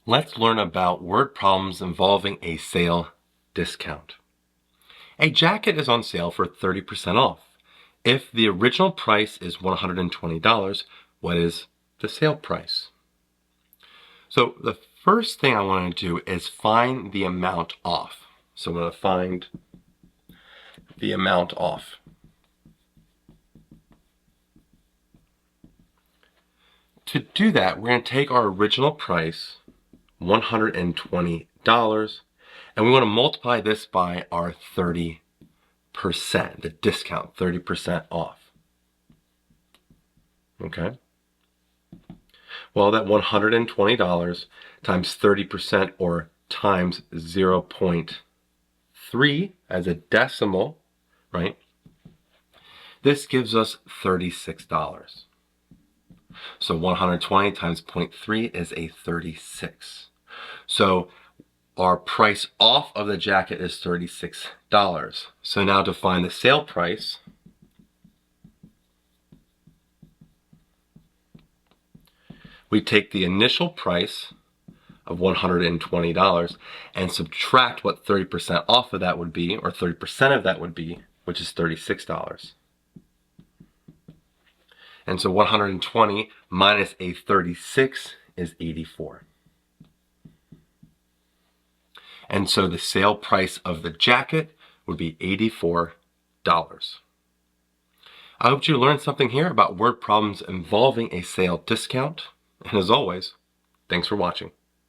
Let's learn about word problems involving a sale discount. A jacket is on sale for 30% off. If the original price is $120, what is the sale price? So the first thing I want to do is find the amount off. So I'm going to find the amount off. To do that, we're going to take our original price, $120, and we want to multiply this by our 30%, the discount, 30% off. Okay? Well, that $120 times 30% or times 0.3 as a decimal, right? This gives us $36. So 120 times 0.3 is a 36. So our price off of the jacket is $36. So now to find the sale price, we take the initial price of $120 and subtract what 30% off of that would be, or 30% of that would be, which is $36. And so 120 minus a 36 is 84. And so the sale price of the jacket would be $84. I hope you learned something here about word problems involving a sale discount. And as always, thanks for watching.